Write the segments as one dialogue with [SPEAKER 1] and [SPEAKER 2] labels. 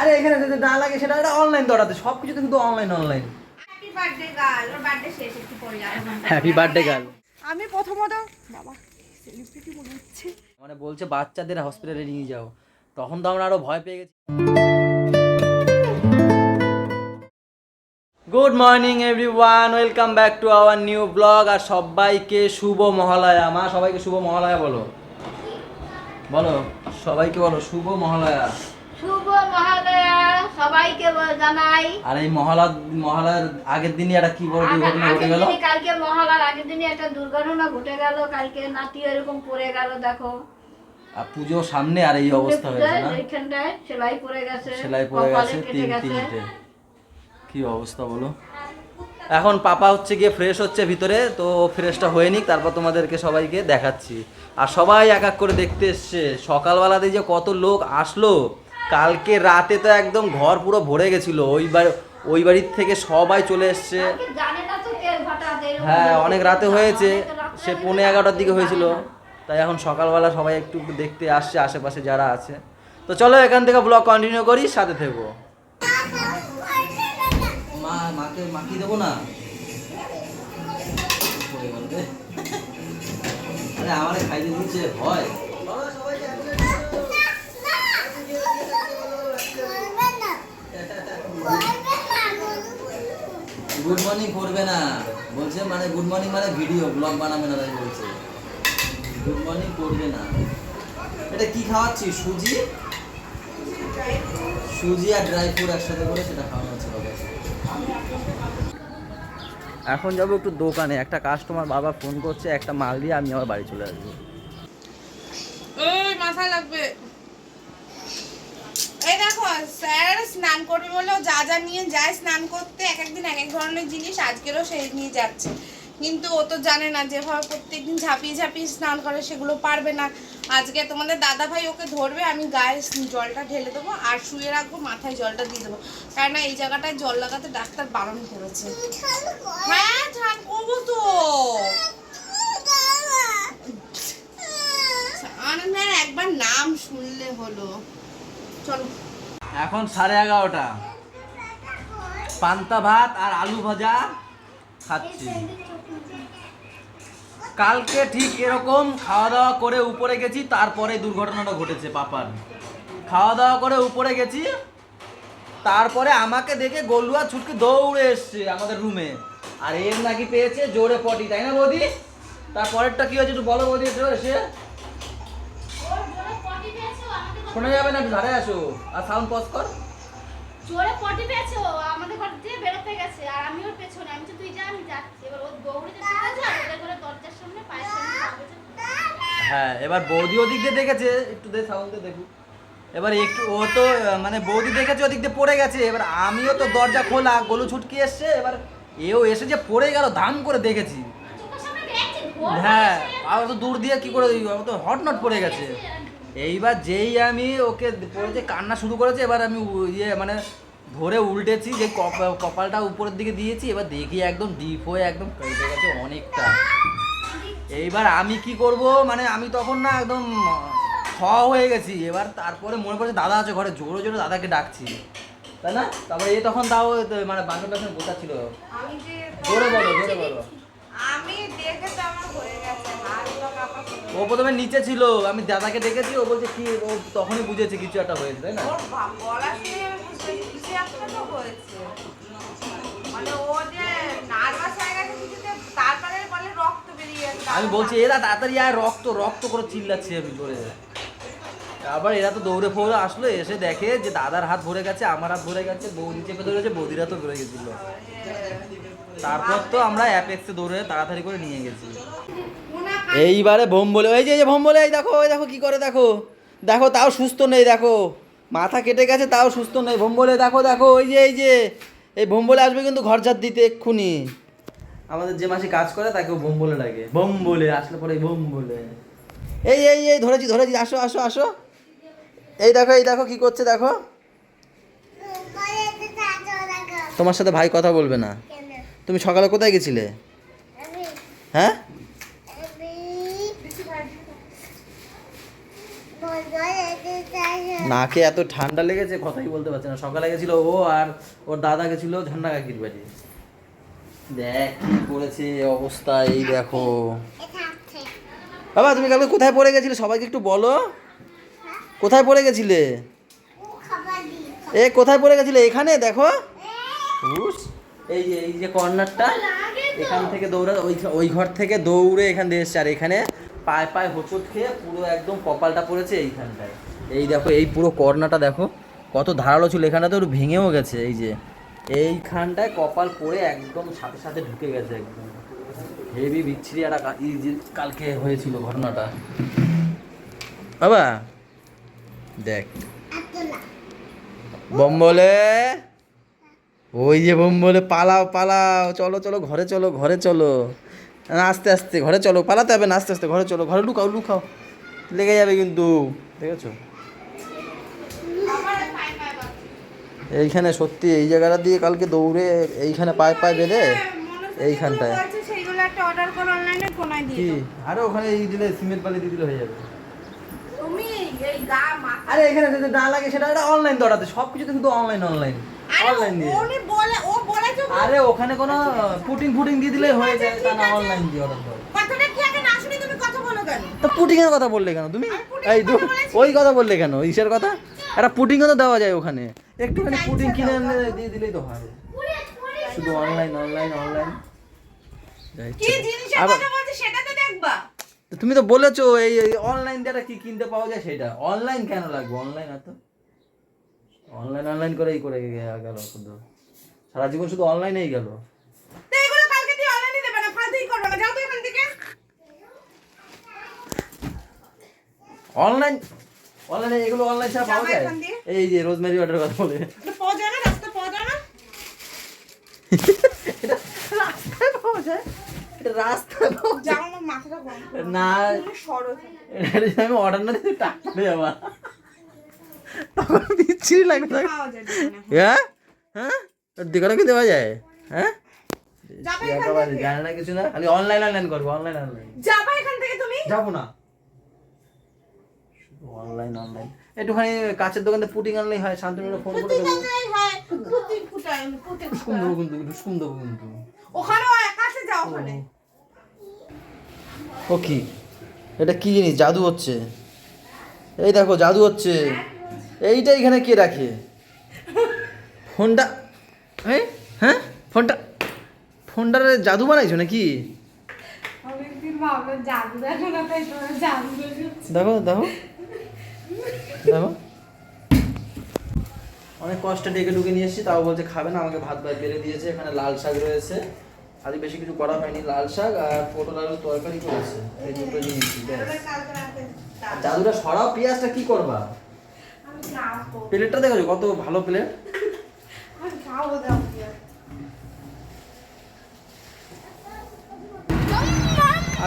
[SPEAKER 1] আরে এখানে যদি না লাগে সেটা অনলাইন দৌড়াতে, সব কিছু কিন্তু অনলাইন।
[SPEAKER 2] হ্যাপি বার্থডে গার্ল, ওর বার্থডে শেষ একটু পরে যাবে।
[SPEAKER 1] Happy birthday girl.
[SPEAKER 2] আমি প্রথমত বাবা সেলিব্রিটি মনে হচ্ছে,
[SPEAKER 1] মানে বলছে বাচ্চাদের হসপিটালে নিয়ে যাও, তখন তো আমরা আরো ভয় পেয়ে গেছি। Good morning everyone, welcome back to our new blog. আর সবাইকে শুভ মহালয়া। মা সবাইকে শুভ মহালয়া বলো, বলো সবাইকে, বলো শুভ মহালয়া।
[SPEAKER 2] শুভ মহালয়া সবাইকে জানাই।
[SPEAKER 1] আর এই মহালয়ার আগের দিনই একটা কি বড় দুর্ঘটনা ঘটে গেল।
[SPEAKER 2] কালকে মহালয়ার আগের দিনই একটা দুর্ঘটনা ঘটে গেল। কালকে নাতি এরকম পড়ে গেল, দেখো।
[SPEAKER 1] আর পুজো সামনে আর এই অবস্থা হয়েছে না,
[SPEAKER 2] এইখানটায় সেলাই পড়ে গেছে,
[SPEAKER 1] সেলাই পড়ে গেছে তিনটে। কি অবস্থা বলো। এখন পাপা হচ্ছে গিয়ে ফ্রেশ হচ্ছে ভিতরে, তো ফ্রেশটা হয়ে নিক, তারপর তোমাদেরকে সবাইকে দেখাচ্ছি। আর সবাই এক এক করে দেখতে এসছে। সকালবেলাতে যে কত লোক আসলো, কালকে রাতে তো একদম ঘর পুরো ভরে গেছিলো। ওই বাড়ির থেকে সবাই চলে এসছে। হ্যাঁ, অনেক রাতে হয়েছে, সে 11:30টার দিকে হয়েছিল। তাই এখন সকালবেলা সবাই একটু দেখতে আসছে আশেপাশে যারা আছে। তো চলো এখান থেকে ব্লগ কন্টিনিউ করি, সাথে থেকো। মাকে মাখিয়ে দেবো না, আরে আমারে খাইতে দিচ্ছে ভয়। গুড মর্নিং করবে না বলছে, মানে গুড মর্নিং মানে ভিডিও ব্লগ বানাবে না, তাই বলছে গুড মর্নিং করবে না। এটা কি খাওয়াচ্ছি? সুজি আর ড্রাই ফ্রুট একসাথে করে সেটা খাওয়ানো হচ্ছে বাবা। এখন যাবো একটু দোকানে, একটা কাস্টমার বাবা ফোন করছে, একটা মাল দিয়ে আমি আমার বাড়ি চলে আসবো।
[SPEAKER 3] ওই মাথায় লাগবে। এই দেখো স্যার স্নান করবে বলেও যা যা নিয়ে যায় স্নান করতে, এক একদিন এক এক ধরনের জিনিস, আজকেরও সেই নিয়ে যাচ্ছে। কিন্তু ও তো জানে না যেভাবে প্রত্যেকদিন ঝাঁপিয়ে ঝাঁপিয়ে স্নান করে সেগুলো পারবে না। আজকে তোমাদের দাদা ভাই ওকে ধরবে, আমি গায়ে জলটা ঢেলে দেবো আর শুয়ে রাখবো, মাথায় জলটা দিয়ে দেবো। কেন না এই জায়গাটায় জল লাগাতে ডাক্তার বারণ করেছে। হ্যাঁ ঝান করবো তো, আনন্দের একবার নাম শুনলে হলো। চলো
[SPEAKER 1] এখন 11:30, পান্তা ভাত আর আলু ভাজা খাচ্ছি। কালকে ঠিক এরকম খাওয়া দাওয়া করে উপরে গেছি, তারপরে দুর্ঘটনাটা ঘটেছে পাপার। খাওয়া দাওয়া করে উপরে গেছি, তারপরে আমাকে দেখে গলুয়া ছুটকে দৌড়ে এসছে আমাদের রুমে। আর এর নাকি পেয়েছে জোরে পটি, তাই না বৌদি? তারপরেরটা কি হয়েছে একটু বলো বৌদি, একটু এসে শোনা যাবে না, একটু ধারে আসো আর সাউন্ড পজ কর।
[SPEAKER 4] জোরে পটি পেয়েছে, ও আমাদের ঘর দিয়ে বেরোতে গেছে আর আমি ওর পেছনে, আমি তো তুই যা আমি যাচ্ছি। এবার ও দৌড়ে যাচ্ছে, ওদের ঘরে দরজার সামনে পায়ের সামনে।
[SPEAKER 1] হ্যাঁ, এবার বৌদি ওদিক দিয়ে দেখেছে, একটু দে সাউন্ডে দেখুক। এবার একটু ও তো মানে বৌদি দেখেছে ওদিক দিয়ে পড়ে গেছে, এবার আমিও তো দরজা খোলা, গলু ছুটকি এসছে, এবার এও এসে যে পড়ে গেল ধাম করে দেখেছি। হ্যাঁ, আর তো দূর দিয়ে কি করে, ও তো হটনট পড়ে গেছে। এইবার যেই আমি ওকে পড়েছে কান্না শুরু করেছে, এবার আমি মানে ধরে উল্টেছি, যে কপালটা উপরের দিকে দিয়েছি, এবার দেখি একদম ডিপ হয়ে একদম কেটে গেছে অনেকটা। এইবার আমি কি করব, মানে আমি তখন না একদম হয়ে গেছি। এবার তারপরে মনে পড়ছে দাদা আছে ঘরে, জোরে জোরে দাদাকে ডাকছি, তাই না? তারপরে তখন তাও মানে বান্ধব বান্ধব বোঝা ছিল। জোরে বলো, জোরে বলো।
[SPEAKER 3] আমি দেখে তো আমার হয়ে গেছে,
[SPEAKER 1] ও প্রথমে নিচে ছিল, আমি দাদাকে ডেকেছি, ও বলছে কি, ও তখনই বুঝেছে কিছু একটা হয়েছে, তাই না?
[SPEAKER 3] ওর গলা শুনে আমি বুঝতে কিছু একটা তো হয়েছে, মানে ও যে নার্ভাস হয়ে গেছে কিছুতে, তারপরে বলে রক্ত বেরিয়ে গেছে।
[SPEAKER 1] আমি বলছি এরা তাড়াতাড়ি আর রক্ত রক্ত করে চিল্লাচ্ছি আমি জোরে। আবার এরা তো দৌড়ে ফৌড়ে আসলো, এসে দেখে যে দাদার হাত ভরে গেছে, আমার হাত ভরে গেছে, বৌদি চেপে ধরেছে, বৌদিরা তো বেরোয় গেছিল। তারপর তো আমরা অ্যাপেক্সে দৌড়ে তাড়াতাড়ি করে নিয়ে গেছি। এইবারে ভোম বলে, ওই যে ভোম বলে, এই দেখো, ওই দেখো কি করে, দেখো দেখো, তাও সুস্থ নেই, দেখো মাথা কেটে গেছে, তাও সুস্থ নেই। ভোম বলে দেখো, দেখো ওই যে এই ভোম বলে আসবে কিন্তু ঘর ঝাড় দিতে এক্ষুনি। আমাদের যে মাসে কাজ করে তাকে বোম বলে লাগে, বোম বলে আসলে পরে বোম বলে। এই ধরেছি, আসো আসো আসো। এই দেখো কি করছে, দেখো। তোমার সাথে ভাই কথা বলবে না। তুমি সকালে কোথায় গেছিলে? হ্যাঁ, নাকে এত ঠান্ডা লেগেছে কথাই বলতে পারছে না। সকালে গেছিল ও আর ওর দাদা গেছিল ঝর্ণা কাকির বাড়ি। দেখ কি করেছে অবস্থা, এই দেখো। বাবা তুমি কালকে কোথায় পড়ে গেছিলে সবাইকে একটু বলো, কোথায় পড়ে গেছিলে? এ কোথায় পড়ে গেছিলে? এখানে দেখো, এই যে কর্নারটা, এখান থেকে দৌড়া ওই ঘর থেকে দৌড়ে এখান দিয়ে এসছে। আর এখানে পায়ে পায়ে হোঁচট খেয়ে পুরো একদম কপালটা পড়েছে এইখানটায়। এই দেখো এই পুরো কর্নারটা দেখো কত ধারালো ছিল, এখানটা তো একটু ভেঙেও গেছে। এই যে এইখানটায় কপাল পড়ে একদম সাথে সাথে ঢুকে গেছে একদম। হেভি বিচ্ছিরি একটা এই যে কালকে হয়েছিল ঘটনাটা। বাবা দেখ বোম বলে, ওই যে বোম বলে, পালাও পালাও, চলো চলো ঘরে চলো, ঘরে চলো, না আস্তে আস্তে ঘরে চলো, পালাতে হবে না, আস্তে আস্তে ঘরে চলো, ঘরে লুকাও লুকাও, লেগে যাবে কিন্তু, দেখেছো? এইখানে সত্যি এই জায়গাটা দিয়ে কালকে দৌড়ে এইখানে পায়ে পায়ে বেঁধে এইখানটায়
[SPEAKER 3] সেইগুলো একটা অর্ডার করে অনলাইনে ফোনায় দিয়ে
[SPEAKER 1] কি, আরে ওখানে এই দিলে সিমেন্ট বালি দিয়ে দিলে হয়ে যাবে।
[SPEAKER 3] তুমি এই গা মাথা,
[SPEAKER 1] আরে এখানে যদি না লাগে সেটা একটা অনলাইন দৌড়াতে, সব কিছু কিন্তু অনলাইন অনলাইন অনলাইন দিয়ে।
[SPEAKER 3] উনি বলে, ও বলেছে,
[SPEAKER 1] আরে ওখানে কোনো পুটিং দিয়ে দিলে হয়ে যায়, তা না অনলাইন দিয়ে অর্ডার দাও।
[SPEAKER 3] কথাটা কি আগে না শুনি তুমি কথা বলো কেন?
[SPEAKER 1] তো পুটিং এর কথা বললে কেন তুমি?
[SPEAKER 3] pudding
[SPEAKER 1] এই
[SPEAKER 3] এর কথা বলেছি।
[SPEAKER 1] ওই কথা বললে কেন? ইসের কথা, একটা পুটিংও তো দেওয়া যায় ওখানে, একটুখানি পুটিং কিনে এনে দিয়ে দিলেই তো হয়। শুধু অনলাইন অনলাইন অনলাইন।
[SPEAKER 3] কি জিনিসের কথা বলছি সেটা তো দেখবা।
[SPEAKER 1] তুমি তো বলেছো এই অনলাইন দ্বারা কি কিনতে পাওয়া যায় সেটা, অনলাইন কেন লাগবে? অনলাইন এত অনলাইন করেই করে গেল, শুধু সারা জীবন শুধু অনলাইনেই গেল।
[SPEAKER 3] তো এগুলো কালকে দিয়ে অনলাইনে দেবে না, ফালতুই করবে না, যাও তো এখান থেকে।
[SPEAKER 1] অনলাইনে এগুলো অনলাইন ছাড়া পাওয়া যায়? এই যে রোজমেরি অর্ডার কথা বলে,
[SPEAKER 3] এটা পাওয়া যায় না, রাস্তা পাওয়া যায় না,
[SPEAKER 1] এটা রাস্তায় পাওয়া যায়, এটা রাস্তায় পাওয়া যায়
[SPEAKER 3] যাও আমার মাথাটা গরম করে
[SPEAKER 1] না।
[SPEAKER 3] তুমি সরো।
[SPEAKER 1] এটা আমি অর্ডার না দিতে টাকা দেবে আমার, তখন বিচ্ছিরি লাগবে।
[SPEAKER 3] পাওয়া যায় না,
[SPEAKER 1] হ্যাঁ হ্যাঁ দিকে কি দেওয়া যায়? হ্যাঁ
[SPEAKER 3] যাবে এখান
[SPEAKER 1] একেবারে
[SPEAKER 3] থেকে,
[SPEAKER 1] জানে না কিছু না, খালি অনলাইন করবো, অনলাইন
[SPEAKER 3] যাবে এখান থেকে তুমি।
[SPEAKER 1] যাবো না, শুধু অনলাইন একটুখানি কাছের দোকানে পুটিং আনলেই হয়, শান্তনুরে ফোন করে দেবো, ঢুসকুম দেবো কিন্তু
[SPEAKER 3] ওখানে কাছে যাও, ওখানে
[SPEAKER 1] ও কি, এটা কি জিনিস? জাদু হচ্ছে, এই দেখো জাদু হচ্ছে। এইটা এখানে কে রাখে ফোনটা? হ্যাঁ ফোনটার জাদু বানাইছো নাকি?
[SPEAKER 3] অনেকদিন ভাবলাম জাদু দেখো না, তাই তোমার জাদু
[SPEAKER 1] দেখো অনেক কষ্টে ডেকে ঢুকে নিয়ে এসেছি, তাও বলছে খাবে না, আমাকে ভাত বেড়ে দিয়েছে। এখানে লাল শাক রয়েছে, আজ বেশি কিছু করা হয়নি, লাল শাক আর পটল আলুর তরকারি করেছে, এই দুটো জিনিস। জাদুটা সরাও, পেঁয়াজটা কি করবা? প্লেটটা দেখো কত ভালো প্লেট।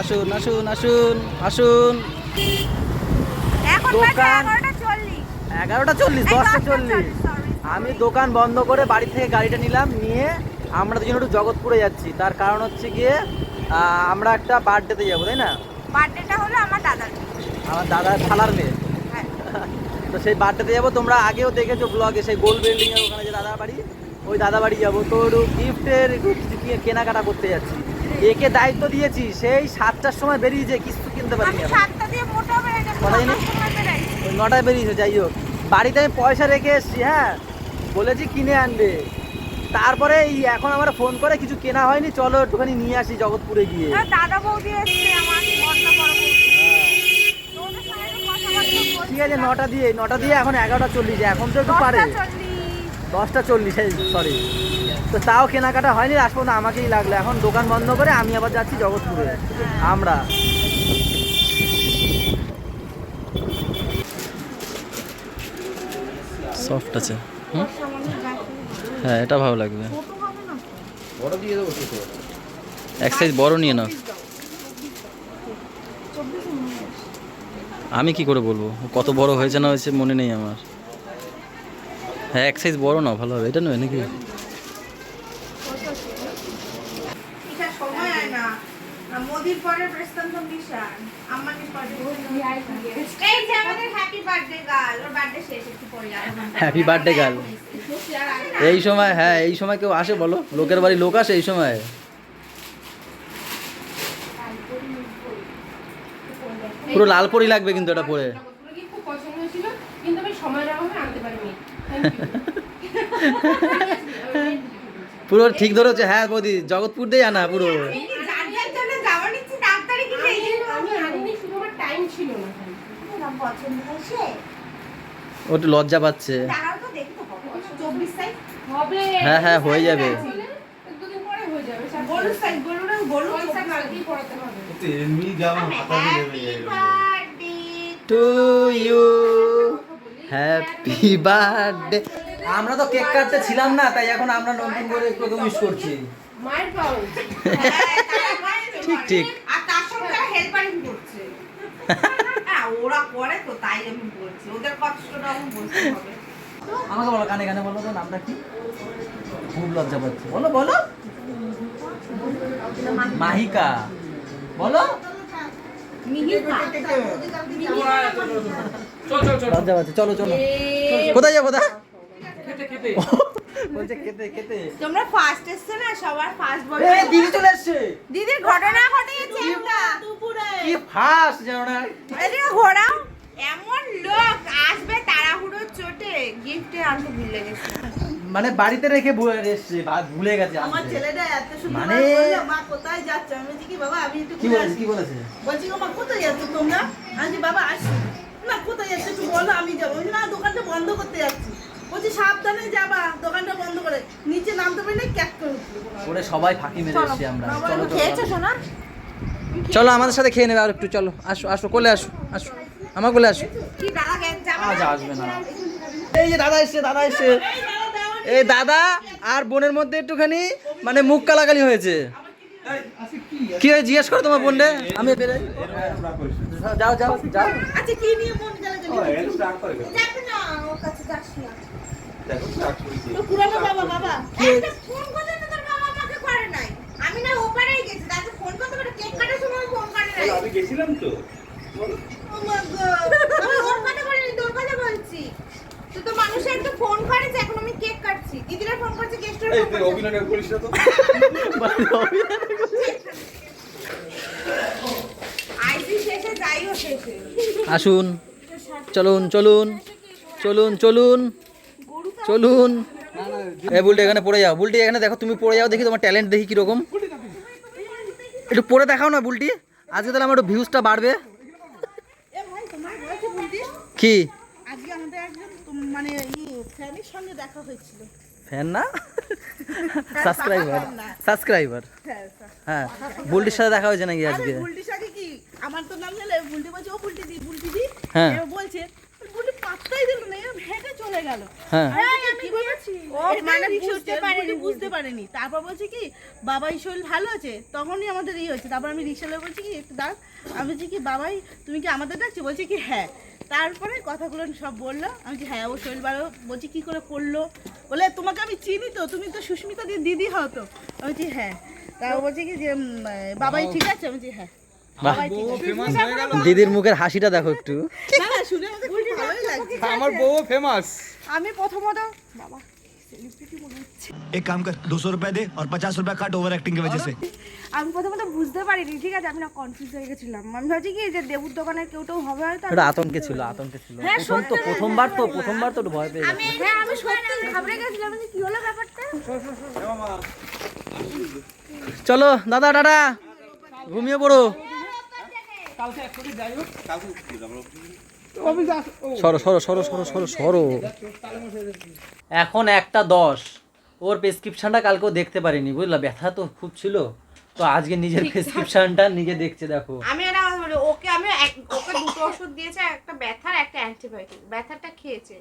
[SPEAKER 1] আসুন আসুন আসুন আসুন, দোকান 11:40 10:40। আমি দোকান বন্ধ করে বাড়ি থেকে গাড়িটা নিলাম, নিয়ে আমরা দুজন একটু জগৎপুরে যাচ্ছি। তার কারণ হচ্ছে গিয়ে আমরা একটা বার্থডেতে যাবো, তাই না?
[SPEAKER 3] বার্থডেটা হলো আমার দাদার,
[SPEAKER 1] আমার দাদার খালার মেয়ে, তো সেই বার্থডেতে যাবো। তোমরা আগেও দেখেছো ব্লগে, সেই গোল বিল্ডিং এর ওখানে যে দাদা বাড়ি, ওই দাদা বাড়ি যাবো। তো একটু গিফটের একটু কিছু কেনাকাটা করতে যাচ্ছি। একে দায়িত্ব দিয়েছি, সেই 7টার সময় বেরিয়েছে, কিছু কিনতে পারিনি।
[SPEAKER 3] আমি 7টা দিয়ে মোটা বেরিয়ে গেছে,
[SPEAKER 1] কটা জানি? ওই 9টায় বেরিয়েছে। যাই হোক, বাড়িতে আমি পয়সা রেখে এসেছি, হ্যাঁ বলেছি কিনে আনবে। তারপরে এখন আমার ফোন করে কিছু কেনা হয়নি, চলো একটুখানি নিয়ে আসি জগৎপুরে গিয়ে।
[SPEAKER 3] দাদা বৌদি এসছে, আমার বড় বৌদি।
[SPEAKER 1] ঠিক আছে, 9টা দিয়ে এখন 11:40, এখন তো একটু পারে 10:40, সরি। তো তাও কেনাকাটা হয়নি, আজ পর্যন্ত আমাকেই লাগলো। এখন দোকান বন্ধ করে আমি আবার যাচ্ছি জগৎপুরে। আমরা সফট আছে, হ্যাঁ এটা ভালো লাগবে। বড় দিয়ে দেবো, এক সাইজ বড় নিয়ে নাও। আমি কি করে বলবো কত বড় হয়েছে না হয়েছে, মনে নেই আমার। হ্যাঁ এক সাইজ বড় নাও, ভালো হবে। এটা নয় নাকি?
[SPEAKER 3] মোদির পরে প্রস্তান্তম কিষান, আম্বানির পরে এই যে আমাদের হ্যাপি বার্থডে গার্ল, ওর বার্থডে শেষ একটু পরে যাবে।
[SPEAKER 1] Happy birthday girl. এই সময়, হ্যাঁ এই সময় কেউ আসে বলো? লোকের বাড়ি লোক আসে এই সময়? পুরো লাল পরি লাগবে কিন্তু এটা পরে।
[SPEAKER 5] খুব পছন্দ ছিল কিন্তু আমি সময়ের অভাবে আনতে পারিনি।
[SPEAKER 1] পুরো ঠিক ধরেছে। হ্যাঁ বৌদি, জগৎপুর দিয়ে আনা পুরো।
[SPEAKER 3] যার যার জন্য যাওয়া নিচ্ছি ডাক্তারে কি সেই জন্য
[SPEAKER 5] আমি আনিনি, শুধু আমার টাইম ছিল না।
[SPEAKER 3] আমার পছন্দ হয়েছে।
[SPEAKER 1] ও একটু লজ্জা পাচ্ছে।
[SPEAKER 3] দাঁড়াও তো দেখি তো কত 24 সাইজ
[SPEAKER 5] হবে।
[SPEAKER 1] হ্যাঁ হ্যাঁ হয়ে যাবে।
[SPEAKER 5] দুদিন পরে হয়ে যাবে।
[SPEAKER 3] গরু সাইজ, গরুরা গরু
[SPEAKER 5] পয়সা কালকেই পড়াতে হবে।
[SPEAKER 6] এমনি যাওয়া হাতা দিয়ে
[SPEAKER 3] birthday
[SPEAKER 1] to you, happy birthday. আমরা তো কেক কাটতে ছিলাম না, তাই এখন আমরা নতুন করে প্রথম উইশ করছি।
[SPEAKER 5] মায়ের পাও।
[SPEAKER 1] ঠিক ঠিক।
[SPEAKER 3] আর তার সঙ্গে হেল্পারিং করছে। হ্যাঁ ওরা করে তো, তাই আমি বলছি ওদের কষ্টটা আমি বলতে হবে।
[SPEAKER 1] আমাকে বলো, কানে কানে বলো তো নামটা কি? খুব লজ্জা পাচ্ছে। বলো বলো। মাহিকা বলো। লজ্জা পাচ্ছে। চলো চলো। কোথায় যাবো দা? বলছে খেতে খেতে।
[SPEAKER 3] তোমরা ফার্স্ট এসছো না, সবার ফার্স্ট বলো।
[SPEAKER 1] এই দিদি চলে এসেছে।
[SPEAKER 3] দিদির ঘটনা ঘটেছে একটা দুপুরে।
[SPEAKER 1] কি ফাস্ট জানো না?
[SPEAKER 3] এদিকে ঘোরাও। এমন লোক আসবে তাড়াহুড়োর চোটে, গিফটে আনতে ভুলে গেছে।
[SPEAKER 1] মানে বাড়িতে রেখে এসছে, ভুলে গেছে আনতে।
[SPEAKER 7] আমার ছেলেটা এত সুন্দর
[SPEAKER 1] মানে
[SPEAKER 7] বললো, মা কোথায় যাচ্ছ? আমি বলছি কি বাবা আমি একটু
[SPEAKER 1] কি
[SPEAKER 7] ঘুরে
[SPEAKER 1] বলেছে?
[SPEAKER 7] আসি।
[SPEAKER 1] কি বলেছে?
[SPEAKER 7] বলছি গো মা কোথায় যাচ্ছ তোমরা? আমি বলছি বাবা আসি না, কোথায় যাচ্ছ একটু বলো আমি যাবো। বলছি না দোকানটা বন্ধ করতে যাচ্ছি। বলছি সাবধানে যাবা, দোকানটা বন্ধ করে। নিচে নামতে পারি না, ক্যাক করে উঠলো।
[SPEAKER 1] ওরে সবাই ফাঁকি মেরে এসছি আমরা।
[SPEAKER 7] বাবা,
[SPEAKER 1] চলো
[SPEAKER 3] খেয়েছো
[SPEAKER 1] চলো
[SPEAKER 3] সোনা?
[SPEAKER 1] চলো আমাদের সাথে খেয়ে নেবে আর একটু। চলো আসো আসো, কোলে আসো আসো, আমার কোলে আসো।
[SPEAKER 3] কি দাদা যাবে?
[SPEAKER 1] আজ আসবে না। এই যে দাদা এসছে, দাদা এসছে। এই দাদা আর বোনের মধ্যে একটুখানি মানে মুখ কালাকালি হয়েছে। কি হয়েছে জিজ্ঞেস করো তোমার বোনরে। আমি বেরোই। যাও যাও যাও।
[SPEAKER 7] আচ্ছা কি নিয়ে মন গেল
[SPEAKER 3] যাবে না, ওর কাছে যাস না।
[SPEAKER 7] তো পুরানো বাবা বাবা
[SPEAKER 3] একটা ফোন করতে তো তোর বাবা আমাকে করে নাই। আমি না ওপারেই গেছি, তাতে ফোন করতে করে কেক কাটার সময় ফোন করে নাই।
[SPEAKER 6] আমি গেছিলাম তো।
[SPEAKER 7] ও মা গড
[SPEAKER 3] আমি ওর কথা বলিনি, তোর কথা বলছি। তো তো মানুষ একটা ফোন করে যে এখন আমি কেক কাটছি। দিদিরা ফোন করছে, কেকটা
[SPEAKER 6] এই
[SPEAKER 3] ফোন
[SPEAKER 6] তুই
[SPEAKER 3] করছে।
[SPEAKER 6] অভিনয় করিস না তো।
[SPEAKER 3] আইসি শেষে যাইও শেষে।
[SPEAKER 1] আসুন, চলুন চলুন চলুন চলুন চলুন। এই বুলটি এখানে পড়ে যাও। বুলটি এখানে দেখো, তুমি পড়ে যাও, দেখি তোমার ট্যালেন্ট দেখি কিরকম। একটু পড়ে দেখাও না বুলটি, আজকে তাহলে আমার একটু ভিউজটা বাড়বে।
[SPEAKER 7] এ ভাই তোমার বলছি বলতি
[SPEAKER 1] কি
[SPEAKER 7] আজকে আমাদের একজন মানে ফ্যানের সঙ্গে দেখা হয়েছিল।
[SPEAKER 1] ফ্যান না, সাবস্ক্রাইবার
[SPEAKER 7] না।
[SPEAKER 1] সাবস্ক্রাইবার।
[SPEAKER 7] হ্যাঁ
[SPEAKER 1] হ্যাঁ, বুলটির সাথে দেখা হয়েছে নাকি আজকে?
[SPEAKER 7] বুলটির সাথে কি আমার তো নাম নিলে বুলটি বলছে ও বুলটি দি
[SPEAKER 1] হ্যাঁ।
[SPEAKER 7] এবার বলছে বুলটি পাত্তাই দিল না, এরকম হেঁটে চলে গেল।
[SPEAKER 1] হ্যাঁ।
[SPEAKER 7] আমি বলেছি ও মানে বুঝতে পারেনি। তারপর বলছে কি বাবাই শরীর ভালো আছে, তখনই আমাদের হচ্ছে। তারপর আমি রিক্সালে বলছি কি একটু দাঁড়, আমি বলছি কি বাবাই তুমি কি আমাদের ডাকছো? বলছে কি হ্যাঁ। তারপরে কথাগুলো সব বললো। আমি বলছি হ্যাঁ ও শরীর ভালো। বলছি কি করে পড়লো? বলে তোমাকে আমি চিনি তো, তুমি তো সুস্মিতা দিদি হও তো। আমি বলছি হ্যাঁ। তা ও বলছে কি যে বাবাই ঠিক আছে? আমি বলছি হ্যাঁ।
[SPEAKER 1] বাহ, দিদির মুখের হাসিটা দেখো একটু।
[SPEAKER 7] না না শুনে আমাদের খুব ভালোই লাগছে।
[SPEAKER 6] আমার বউ ফেমাস।
[SPEAKER 7] আমি প্রথমত
[SPEAKER 8] एक काम कर 200 रुपए दे और 50 रुपए काट ओवर एक्टिंग की वजह से।
[SPEAKER 9] আমি প্রথমত বুঝতে পারিনি, ঠিক আছে, আমি না কনফিউজ হয়ে গেছিলাম। আমি ভাবছি কি যে দেবুর দোকানের কেউ টেউ হবে হয়তো।
[SPEAKER 1] এটা আতঙ্কে ছিল, আতঙ্কে ছিল। প্রথমবার তো একটু ভয় পেয়ে গেছে।
[SPEAKER 9] হ্যাঁ আমি সত্যি ঘাবড়ে গেছিলাম যে কি হলো ব্যাপারটা।
[SPEAKER 1] চলো দাদা টাটা, ঘুমিয়ে পড়ো। সরো সরো সরো সরো সরো সরো। এখন 1:10। ওর প্রেসক্রিপশনটা কালকেও দেখতে পারিনি, বুঝলা, ব্যথা তো খুব ছিল। তো আজকে নিজের প্রেসক্রিপশনটা নিজে দেখছে, দেখো।
[SPEAKER 3] আমি এটা কথা বলি, ওকে ওকে দুটো ওষুধ দিয়েছে, একটা ব্যথার একটা অ্যান্টিবায়োটিক। ব্যথারটা খেয়েছে,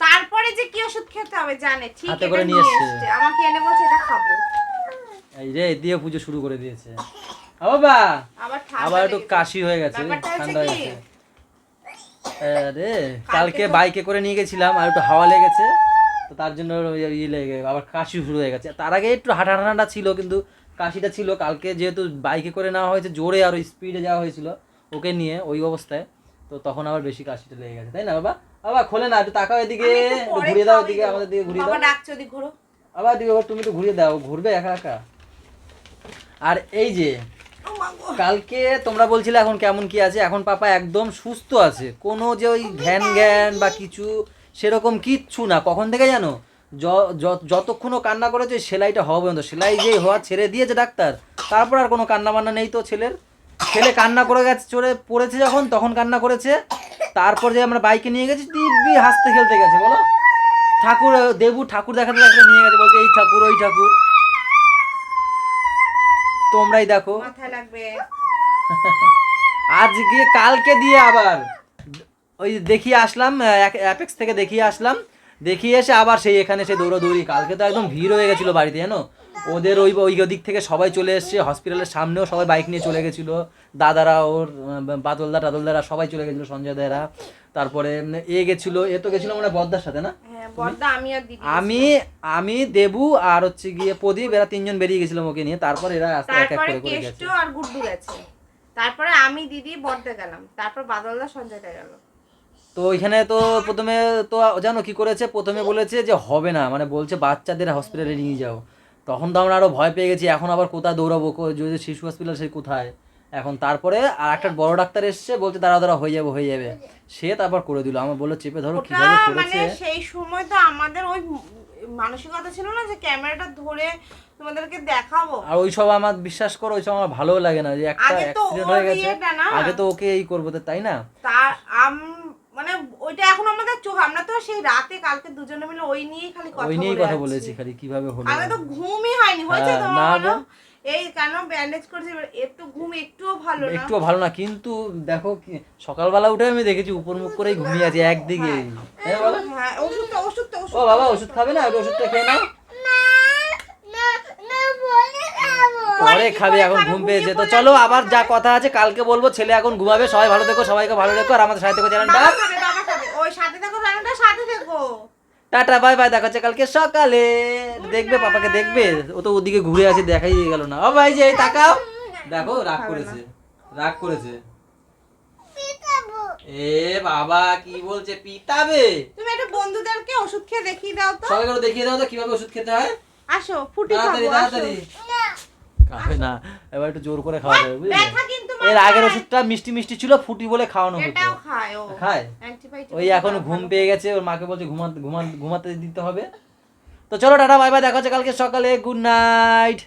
[SPEAKER 3] তারপরে যে কি ওষুধ খেতে হবে জানে, ঠিক
[SPEAKER 1] হাতে
[SPEAKER 3] এটা
[SPEAKER 1] করে
[SPEAKER 3] নিয়ে
[SPEAKER 1] নিয়ে এসছে।
[SPEAKER 3] এসছে, আমাকে এনে বলছে এটা খাবো।
[SPEAKER 1] এই যে দিয়ে পুজো শুরু করে দিয়েছে। বাবা
[SPEAKER 3] আবার ঠান্ডা
[SPEAKER 1] আবার একটু
[SPEAKER 3] লেগেছে।
[SPEAKER 1] কাশি হয়ে গেছে,
[SPEAKER 3] ব্যাপারটা হচ্ছে
[SPEAKER 1] ঠান্ডা হয়ে
[SPEAKER 3] কি?
[SPEAKER 1] গেছে। আরে কালকে বাইকে করে নিয়ে গেছিলাম, আর একটু হাওয়া লেগেছে, তো তার জন্য লেগে আবার কাশি শুরু হয়ে গেছে। তার আগে একটু ঠান্ডা ছিল, কিন্তু কাশিটা ছিল কালকে, যেহেতু বাইকে করে নেওয়া হয়েছে জোরে আর স্পিডে যাওয়া হয়েছিল ওকে নিয়ে ওই অবস্থায়, তো তখন আবার বেশি কাশিটা লেগে গেছে, তাই না বাবা? বাবা খোলে না, একটু তাকাও এদিকে, একটু ঘুরিয়ে দাও এদিকে, আমাদের দিকে ঘুরিয়ে দাও।
[SPEAKER 3] বাবা ডাকছে, ওদিক ঘোরো।
[SPEAKER 1] আবার দিকে তুমি একটু ঘুরিয়ে দাও, ঘুরবে একা একা। আর এই যে কালকে তোমরা বলছিলে এখন কেমন কি আছে, এখন পাপা একদম সুস্থ আছে, কোনো যে ওই জ্ঞান জ্ঞান বা কিছু সেরকম কিচ্ছু না। কখন থেকে জানো, যতক্ষণ ও কান্না করেছে সেলাইটা হওয়া পর্যন্ত, সেলাই যে হওয়া ছেড়ে দিয়েছে ডাক্তার, তারপর আর কোনো কান্না বান্না নেই তো ছেলের। ছেলে কান্না করে গেছে, চড়ে পড়েছে যখন তখন কান্না করেছে, তারপর যে আমরা বাইকে নিয়ে গেছি দিব্যি হাসতে খেলতে গেছে। বলো ঠাকুর দেবু ঠাকুর দেখাতে দেখাতে নিয়ে গেছে, বলছে এই ঠাকুর ওই ঠাকুর, তোমরাই দেখো।
[SPEAKER 3] মাথায় লাগবে।
[SPEAKER 1] আজকে কালকে দিয়ে আবার ওই দেখিয়ে আসলাম, অ্যাপেক্স থেকে দেখিয়ে আসলাম, দেখিয়ে এসে আবার সেই এখানে সে দৌড়াদৌড়ি। কালকে তো একদম ভিড় হয়ে গেছিলো বাড়িতে, জানো, ওদের ওই দিক থেকে সবাই চলে এসছে, হসপিটালের সামনেও সবাই বাইক নিয়ে চলে গেছিলো, দাদারা ওর বাদলদা টাদলদারা সবাই চলে গেছিলো, সঞ্জয় দারা, তারপরে এ গেছিলো, এ তো গেছিলো মানে বদ্দার সাথে না,
[SPEAKER 3] হ্যাঁ বড়দা, আমি আর দিদি।
[SPEAKER 1] আমি দেবু আর হচ্ছে গিয়ে প্রদীপ, এরা তিনজন বেরিয়ে গেছিলাম ওকে নিয়ে, তারপর এরা আস্তে এক এক
[SPEAKER 3] তারপরে
[SPEAKER 1] করে গেছে।
[SPEAKER 3] কেষ্ট আর গুড্ডু গেছে, তারপরে আমি দিদি বড়দা গেলাম, তারপর বাদলদা সঞ্জয়টা গেল।
[SPEAKER 1] তো ওইখানে তো প্রথমে তো জানো কি করেছে, প্রথমে বলেছে যে হবে না, মানে বলছে বাচ্চাদের হসপিটালে নিয়ে যাও, তখন তো আমরা আরো ভয় পেয়ে গেছি, এখন আবার কোথায় দৌড়াবো, যদি শিশু হসপিটাল সেই কোথায় এখন। তারপরে আর একটা বড় ডাক্তার এসছে, বলছে দাঁড়া হয়ে যাবে, সে তারপর করে দিল। আমার বললো চেপে ধরো, কিভাবে
[SPEAKER 3] মানে
[SPEAKER 1] করেছে।
[SPEAKER 3] সেই সময় তো আমাদের ওই মানসিকতা ছিল না যে ক্যামেরাটা ধরে তোমাদেরকে দেখাবো।
[SPEAKER 1] আর ওইসব আমার বিশ্বাস করো, ওইসব আমার ভালো লাগে না, যে একটা
[SPEAKER 3] আগে তো
[SPEAKER 1] অ্যাক্সিডেন্ট
[SPEAKER 3] ওর
[SPEAKER 1] হয়ে গেছে,
[SPEAKER 3] ইয়েটা না।
[SPEAKER 1] আগে তো ওকে এই করবো তো, তাই না?
[SPEAKER 3] তার মানে ওইটা এখন আমাদের চোখ, আমরা তো সেই রাতে কালকে দুজনে মিলে ওই নিয়েই খালি
[SPEAKER 1] ওই নিয়েই কথা
[SPEAKER 3] বলে
[SPEAKER 1] বলেছি খালি, কিভাবে হলো।
[SPEAKER 3] আগে তো ঘুমই হয়নি, হয়েছে
[SPEAKER 1] হ্যাঁ,
[SPEAKER 3] তোমার
[SPEAKER 1] না
[SPEAKER 3] বলো?
[SPEAKER 1] গো।
[SPEAKER 3] এই কেন ব্যান্ডেজ করেছে, একটু ঘুম একটুও ভালো না।
[SPEAKER 1] একটুও ভালো না, কিন্তু দেখো সকালবেলা উঠে আমি দেখেছি উপর মুখ করেই ঘুমিয়ে আছে একদিকে। হ্যাঁ বলো।
[SPEAKER 3] হ্যাঁ ওষুধটা
[SPEAKER 1] ও বাবা ওষুধ খাবে না, ওষুধটা খেয়ে নাও, পরে খাবে, এখন ঘুম পেয়েছে। তো চলো আবার যা কথা আছে কালকে বলবো, ছেলে এখন ঘুমাবে। সবাই ভালো থেকো, সবাইকে ভালো রেখো, আর আমাদের সাথে থেকো চ্যানেলটা।
[SPEAKER 3] বাবা খাবে ওই সাথে থাকো, রান্নাটা সাথে থাকো।
[SPEAKER 1] টাটা বাই বাই, দেখা হচ্ছে কালকে সকালে। দেখবে পাপাকে দেখবে, ও তো ওদিকে ঘুরে আছে, দেখাই গেল না। ও ভাই যে এই তাকাও, দেখো রাগ করেছে। এ বাবা কি বলছে, পিটাবে।
[SPEAKER 3] তুমি একটু বন্ধুদেরকে ওষুধ খেয়ে দেখিয়ে দাও তো।
[SPEAKER 1] সবাইকে দেখিয়ে দাও তো কিভাবে ওষুধ খেতে হয়।
[SPEAKER 3] আসো ফুটি খাবো, আসো।
[SPEAKER 1] তাড়াতাড়ি খাবে না, এবার একটু জোর করে খাওয়া যাবে, বুঝলে?
[SPEAKER 3] ব্যথা কিন্তু
[SPEAKER 1] এর আগের ওষুধটা মিষ্টি মিষ্টি ছিল, ফুটি বলে খাওয়ানো হতো।
[SPEAKER 3] এটাও খায় ও।
[SPEAKER 1] খায়?
[SPEAKER 3] অ্যান্টিবায়োটিক
[SPEAKER 1] ওই এখন ঘুম পেয়ে গেছে, ওর মাকে বলছে ঘুমাতে দিতে হবে। তো চলো টাটা বাই বাই, দেখা হচ্ছে কালকে সকালে, গুড নাইট।